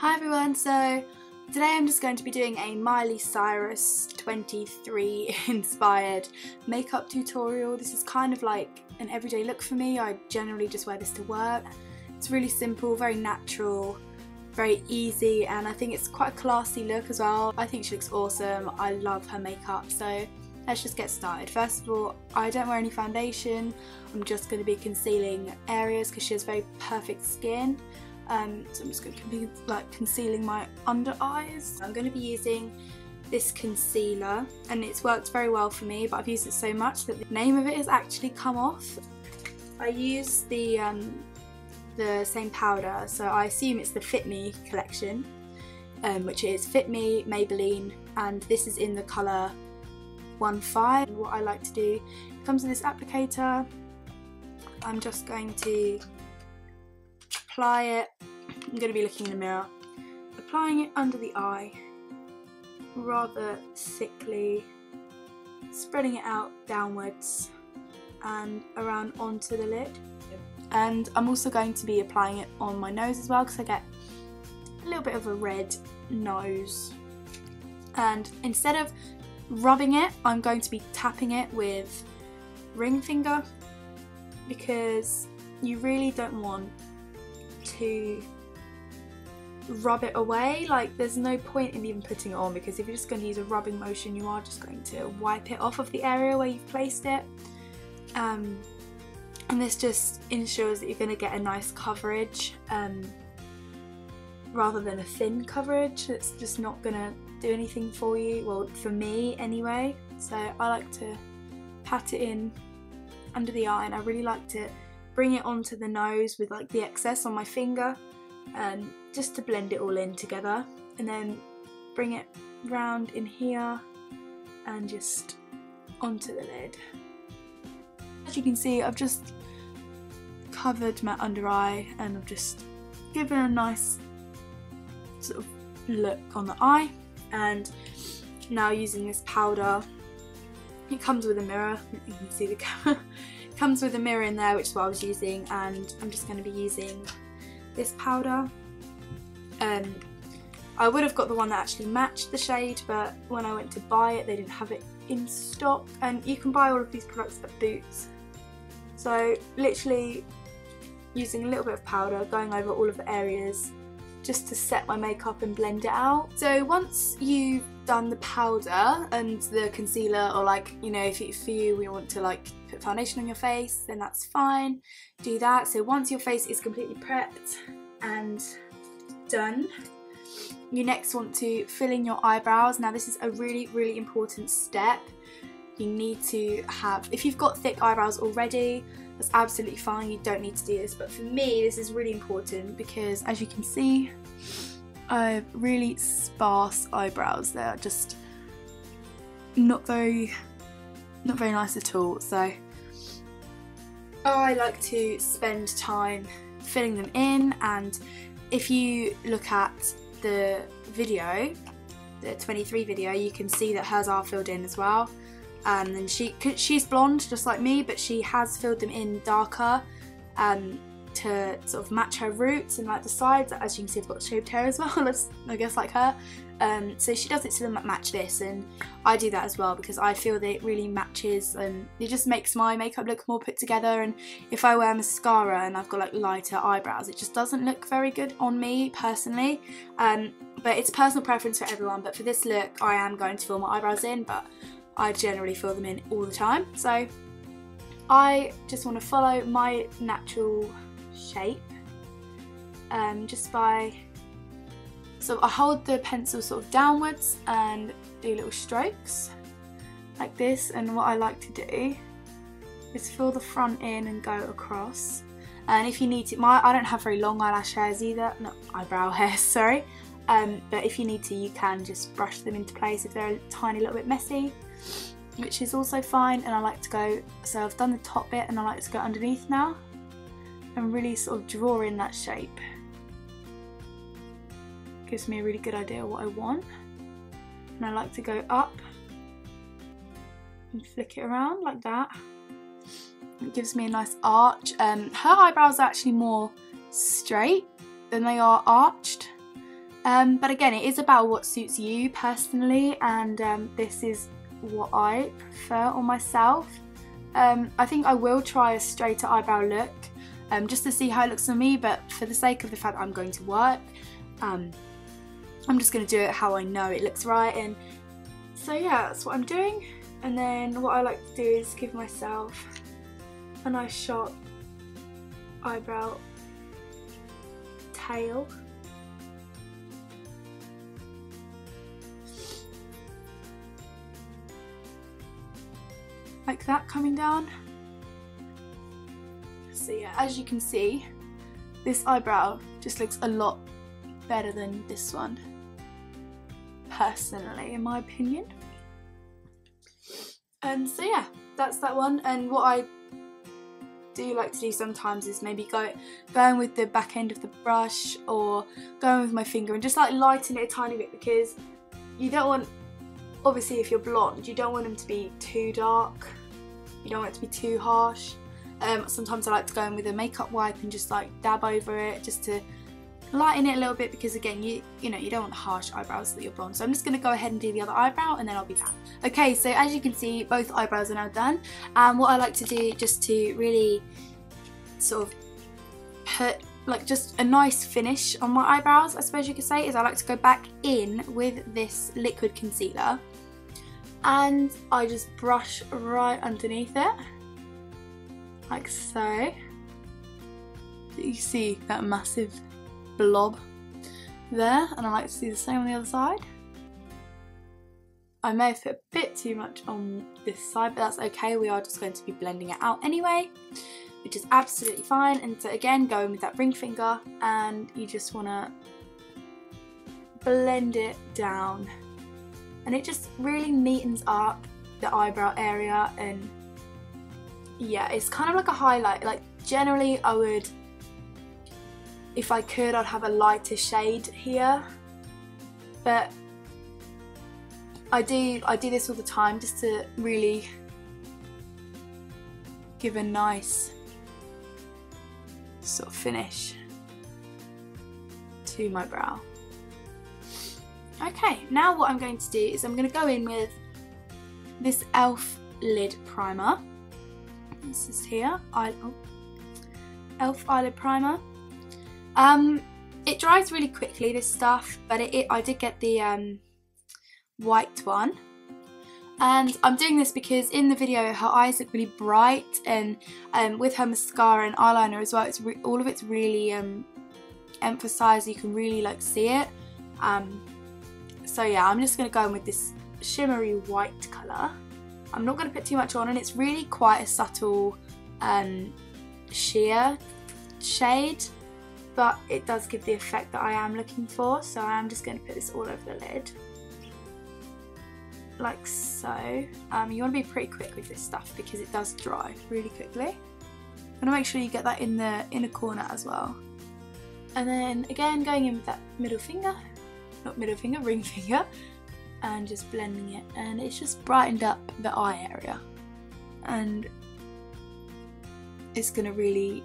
Hi everyone, so today I'm just going to be doing a Miley Cyrus 23 inspired makeup tutorial. This is kind of like an everyday look for me. I generally just wear this to work. It's really simple, very natural, very easy, and I think it's quite a classy look as well. I think she looks awesome. I love her makeup, so let's just get started. First of all, I don't wear any foundation. I'm just going to be concealing areas because she has very perfect skin. So I'm just going to be concealing my under eyes. I'm going to be using this concealer, and it's worked very well for me, but I've used it so much that the name of it has actually come off. I use the same powder, so I assume it's the Fit Me collection, which is Fit Me, Maybelline, and this is in the colour 1.5. And what I like to do, it comes with this applicator. I'm just going to apply it. I'm going to be looking in the mirror, applying it under the eye rather thickly, spreading it out downwards and around onto the lid. And I'm also going to be applying it on my nose as well because I get a little bit of a red nose. And instead of rubbing it, I'm going to be tapping it with ring finger because you really don't want to rub it away. Like, there's no point in even putting it on, because if you're just going to use a rubbing motion, you are just going to wipe it off of the area where you've placed it. And this just ensures that you're going to get a nice coverage rather than a thin coverage that's just not going to do anything for you, well, for me anyway. So I like to pat it in under the eye, and I really like to bring it onto the nose with like the excess on my finger, just to blend it all in together, and then bring it round in here and just onto the lid. As you can see, I've just covered my under eye and I've just given a nice sort of look on the eye. And now using this powder, it comes with a mirror, you can see the camera. It comes with a mirror in there, which is what I was using, and I'm just going to be using this powder. I would have got the one that actually matched the shade, but when I went to buy it they didn't have it in stock, and you can buy all of these products at Boots. So literally using a little bit of powder, going over all of the areas just to set my makeup and blend it out. So once you've done the powder and the concealer, or like, you know, if you want to like put foundation on your face, then that's fine, do that. So once your face is completely prepped and done, you next want to fill in your eyebrows. Now this is a really important step. You need to have, if you've got thick eyebrows already, that's absolutely fine, you don't need to do this, but for me this is really important because, as you can see, I have really sparse eyebrows. They're just not very nice at all. So I like to spend time filling them in, and if you look at the video, the 23 video, you can see that hers are filled in as well. And she's blonde just like me, but she has filled them in darker to sort of match her roots and like the sides. As you can see, I've got shaved hair as well, I guess like her. So she does it to match this, and I do that as well because I feel that it really matches and it just makes my makeup look more put together. And if I wear mascara and I've got like lighter eyebrows, it just doesn't look very good on me personally. But it's personal preference for everyone, but for this look I am going to fill my eyebrows in, but I generally fill them in all the time. So I just want to follow my natural shape, just by, so I hold the pencil sort of downwards and do little strokes like this. And what I like to do is fill the front in and go across. And if you need to, I don't have very long eyelash hairs either, not eyebrow hairs, sorry. But if you need to, you can just brush them into place if they're a tiny little bit messy, which is also fine. And I like to go, so I've done the top bit and I like to go underneath now and really sort of draw in that shape. Gives me a really good idea of what I want. And I like to go up and flick it around like that. It gives me a nice arch. Her eyebrows are actually more straight than they are arched. But again, it is about what suits you personally, and this is what I prefer on myself. I think I will try a straighter eyebrow look just to see how it looks on me, but for the sake of the fact that I'm going to work, I'm just going to do it how I know it looks right. And so yeah, that's what I'm doing. And then what I like to do is give myself a nice sharp eyebrow tail. Like that, coming down. So yeah, as you can see, this eyebrow just looks a lot better than this one, personally, in my opinion. And so yeah, that's that one. And what I do like to do sometimes is maybe going with the back end of the brush, or going with my finger and just like lighten it a tiny bit, because you don't want, obviously if you're blonde, you don't want them to be too dark, you don't want it to be too harsh. Sometimes I like to go in with a makeup wipe and just like dab over it just to lighten it a little bit, because again, you know, you don't want harsh eyebrows that you're blonde. So I'm just going to go ahead and do the other eyebrow and then I'll be back. Okay, so as you can see, both eyebrows are now done. And what I like to do, just to really sort of put like just a nice finish on my eyebrows, I suppose you could say, is I like to go back in with this liquid concealer and I just brush right underneath it, like so. You see that massive blob there, and I like to do the same on the other side. I may have put a bit too much on this side, but that's okay, we are just going to be blending it out anyway, which is absolutely fine. And so again, go in with that ring finger and you just want to blend it down, and it just really neatens up the eyebrow area. And yeah, it's kind of like a highlight. Like generally I would, if I could, I'd have a lighter shade here, but I do this all the time just to really give a nice sort of finish to my brow. Okay, now what I'm going to do is I'm going to go in with this e.l.f. lid primer. This is here, e.l.f. eyelid primer. It dries really quickly, this stuff, but I did get the white one, and I'm doing this because in the video her eyes look really bright, and with her mascara and eyeliner as well, all of it's really emphasised. You can really like see it. So yeah, I'm just going to go in with this shimmery white colour. I'm not going to put too much on, and it's really quite a subtle sheer shade, but it does give the effect that I am looking for. So I am just going to put this all over the lid, like so. You want to be pretty quick with this stuff because it does dry really quickly. You want to make sure you get that in the inner corner as well. And then again, going in with that ring finger, and just blending it, and it's just brightened up the eye area, and it's going to really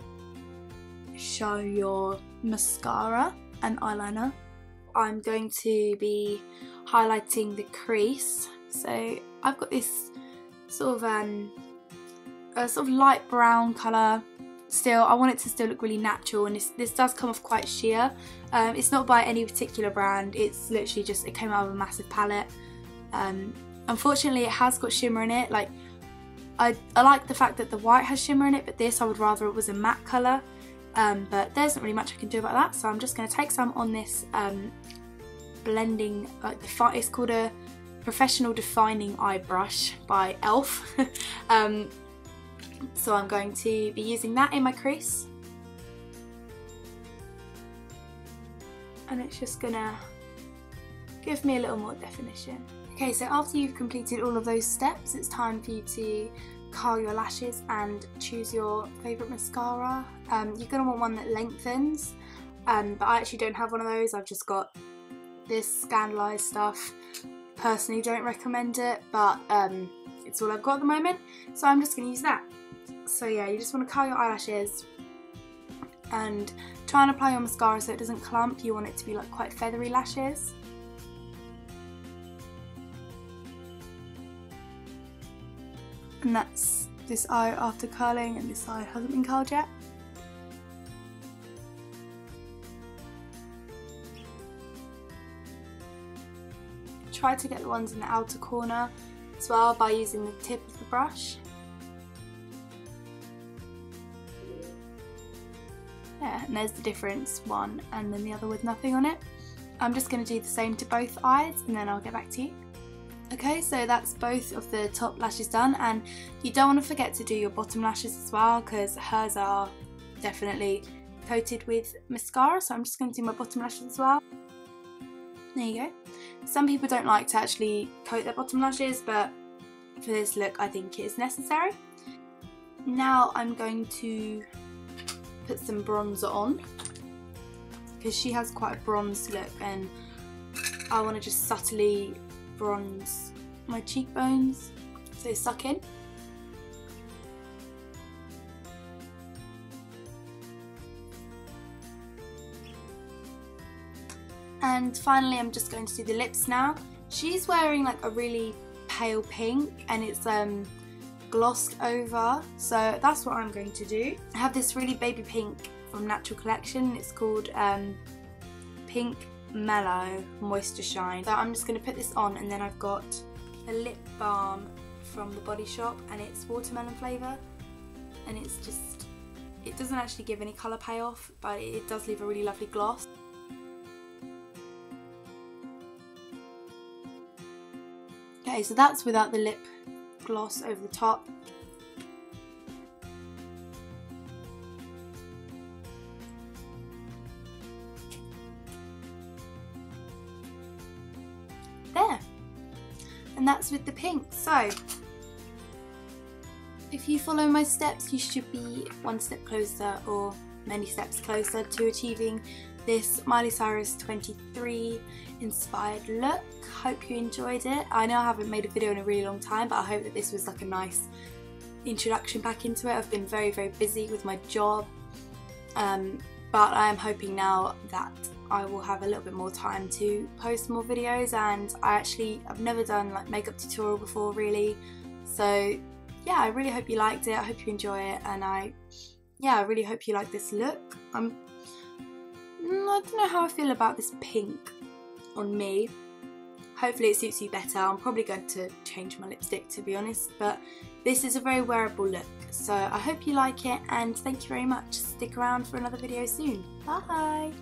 show your mascara and eyeliner. I'm going to be highlighting the crease. So I've got this sort of a sort of light brown colour. Still, I want it to still look really natural, and this does come off quite sheer. It's not by any particular brand, it's literally just, it came out of a massive palette. Unfortunately it has got shimmer in it. Like I like the fact that the white has shimmer in it, but this I would rather it was a matte colour. But there isn't really much I can do about that, so I'm just going to take some on this blending, it's called a Professional Defining Eye Brush by e.l.f. So I'm going to be using that in my crease, and it's just gonna give me a little more definition. Okay, so after you've completed all of those steps, it's time for you to curl your lashes and choose your favourite mascara. You're going to want one that lengthens, but I actually don't have one of those. I've just got this Scandalised stuff. Personally don't recommend it, but it's all I've got at the moment, so I'm just going to use that. So yeah, you just want to curl your eyelashes and try and apply your mascara so it doesn't clump. You want it to be like quite feathery lashes. And that's this eye after curling, and this eye hasn't been curled yet. Try to get the ones in the outer corner as well by using the tip of the brush. Yeah, and there's the difference, one and then the other with nothing on it. I'm just going to do the same to both eyes and then I'll get back to you. Okay, so that's both of the top lashes done, and you don't want to forget to do your bottom lashes as well because hers are definitely coated with mascara, so I'm just going to do my bottom lashes as well. There you go. Some people don't like to actually coat their bottom lashes, but for this look I think it is necessary. Now I'm going to put some bronzer on because she has quite a bronze look and I want to just subtly bronze my cheekbones, so suck in. And finally I'm just going to do the lips now. She's wearing like a really pale pink and it's glossed over, so that's what I'm going to do. I have this really baby pink from Natural Collection. It's called Pink Mellow Moisture Shine. So I'm just going to put this on, and then I've got a lip balm from the Body Shop and it's watermelon flavour, and it's just, it doesn't actually give any colour payoff but it does leave a really lovely gloss. Okay, so that's without the lip gloss over the top. There, and that's with the pink. So if you follow my steps you should be one step closer or many steps closer to achieving this Miley Cyrus 23 inspired look. Hope you enjoyed it. I know I haven't made a video in a really long time, but I hope that this was like a nice introduction back into it. I've been very busy with my job, but I am hoping now that I will have a little bit more time to post more videos, and I've never done like makeup tutorial before really, so yeah, I really hope you liked it. I hope you enjoy it, and I really hope you like this look. I don't know how I feel about this pink on me. Hopefully it suits you better. I'm probably going to change my lipstick to be honest, but this is a very wearable look, so I hope you like it, and thank you very much. Stick around for another video soon. Bye!